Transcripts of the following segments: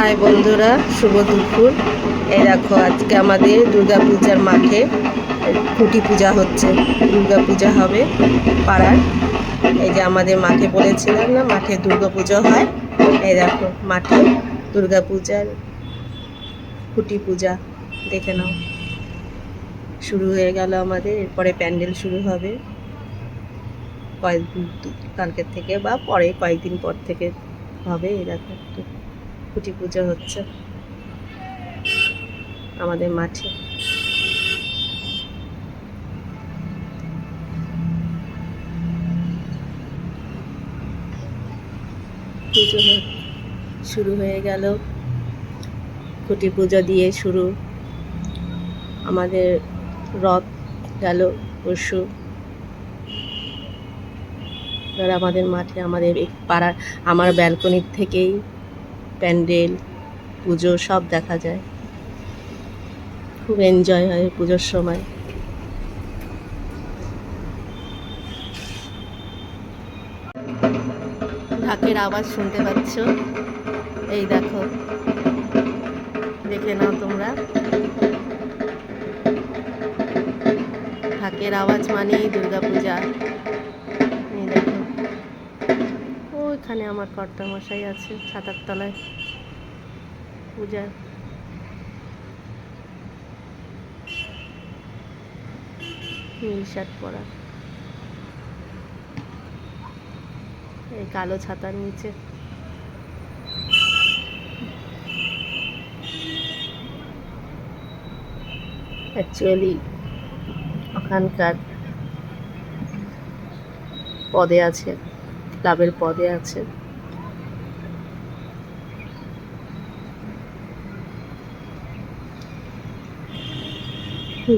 High বন্ধুরা, শুভ দুপুর। এই দেখো, আজকে আমাদের দুর্গাপূজার মাঠে খুঁটি পূজা হচ্ছে। দুর্গাপূজা হবে পাড়ার। এই যে আমাদের মাঠে বলেছিলাম না, মাঠে দুর্গাপূজা হয়। এই দেখো, মাঠে দুর্গাপূজার খুঁটি পূজা দেখে নাও। শুরু হয়ে গেল আমাদের, এরপরে প্যান্ডেল শুরু হবে কালকের থেকে বা পরে কয়েকদিন পর থেকে হবে। এই দেখো, খুঁটি পূজা হচ্ছে আমাদের মাঠে। পুজো শুরু হয়ে গেল, খুঁটি পুজো দিয়ে শুরু। আমাদের রথ গেল পরশু। এবার আমাদের মাঠে, আমাদের পাড়ার, আমার ব্যালকনির থেকেই প্যান্ডেল পুজো সব দেখা যায়। খুব এনজয় হয় পুজোর সময়। ঢাকের আওয়াজ শুনতে পাচ্ছ? এই দেখো, দেখে নাও তোমরা। ঢাকের আওয়াজ মানেই দুর্গাপূজা। এই দেখো, ওইখানে আমার কর্তামশাই আছে ছাতার তলায় পূজার। নীল শার্ট পরা, এই কালো ছাতার নিচে। অ্যাকচুয়ালি ওখানকার পদে আছে, ক্লাবের পদে আছে।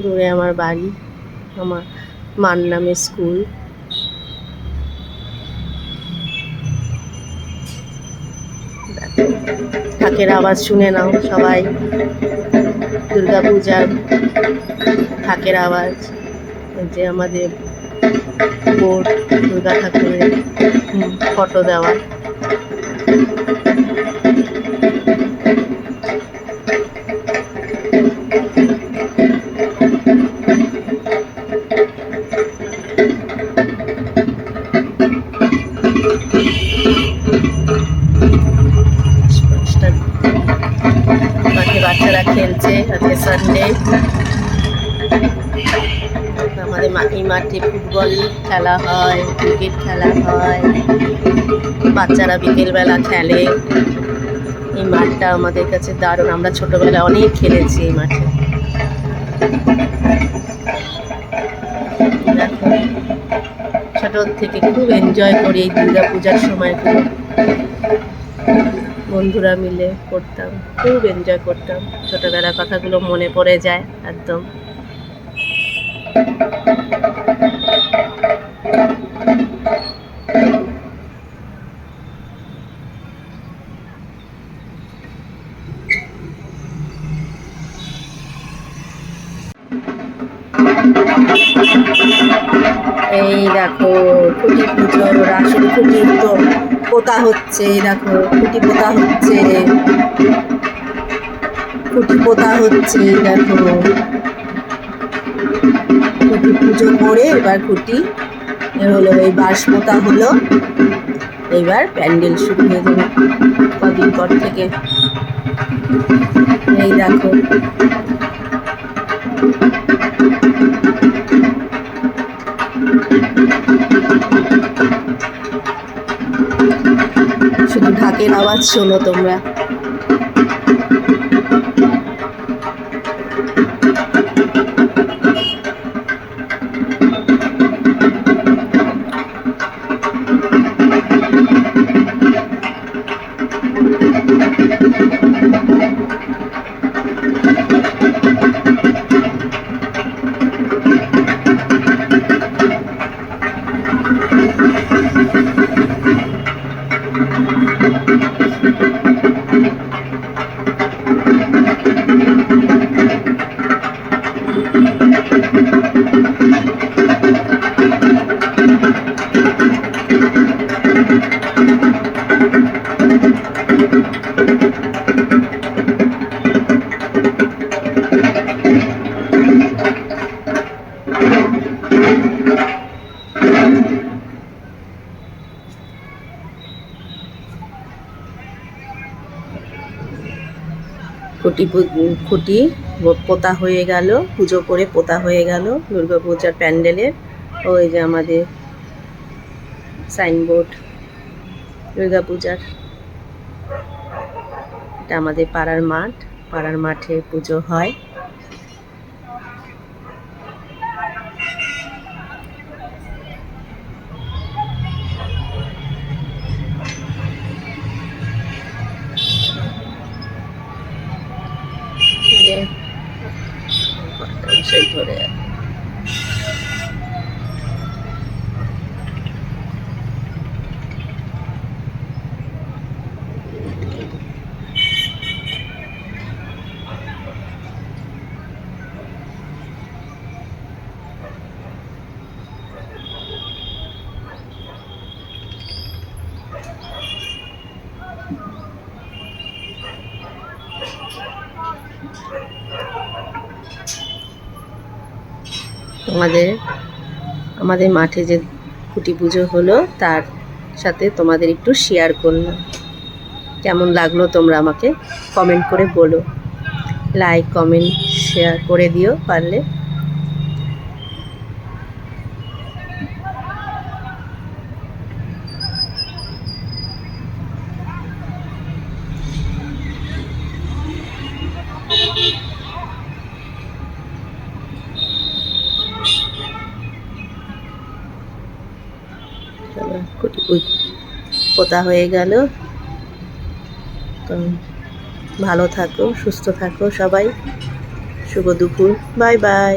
দূরে আমার বাড়ি, আমার মার নামে স্কুল। ঢাকের আওয়াজ শুনে নাও সবাই। দুর্গাপূজার ঢাকের আওয়াজ। যে আমাদের বোর্ড, দুর্গা ঠাকুরের ফটো দেওয়া। মাঠে বাচ্চারা খেলছে, আজকে সানডে। আমাদের এই মাঠে ফুটবল খেলা হয়, ক্রিকেট খেলা হয়, বাচ্চারা বিকেলবেলা খেলে। এই মাঠটা আমাদের কাছে দারুণ। আমরা ছোটবেলায় অনেক খেলেছি এই মাঠে। ছোট থেকে খুব এনজয় করি এই দুর্গাপূজার সময়গুলো। বন্ধুরা মিলে করতাম, খুব এনজয় করতাম। ছোটবেলার কথাগুলো মনে পড়ে যায় একদম। এই দেখো, খুঁটি পুজোর আসল খুঁটি তো পোতা হচ্ছে। দেখো, খুঁটি পোতা হচ্ছে, খুঁটি পোতা হচ্ছে। দেখো, খুঁটি পুজো করে এবার খুঁটি হলো, এই বাঁশ পোতা হলো। এবার প্যান্ডেল শুরু হয়ে যাবে কদিন পর থেকে। এই দেখো, শুধু ঢাকের আওয়াজ শোনো তোমরা। খুঁটি পোতা হয়ে গেল, পুজো করে পোতা হয়ে গেল দুর্গা পূজার প্যান্ডেলের। ওই যে আমাদের সাইনবোর্ড দুর্গা পূজার। এটা আমাদের পাড়ার মাঠ, পাড়ার মাঠে পুজো হয়। ধরে আমাদের মাঠে যে খুঁটি পুজো হলো তার সাথে তোমাদের একটু শেয়ার করলাম। কেমন লাগলো তোমরা আমাকে কমেন্ট করে বলো, লাইক কমেন্ট শেয়ার করে দিও পারলে। খুঁটি পোতা হয়ে গেল। তো ভালো থাকো, সুস্থ থাকো সবাই। শুভ দুপুর, বাই বাই।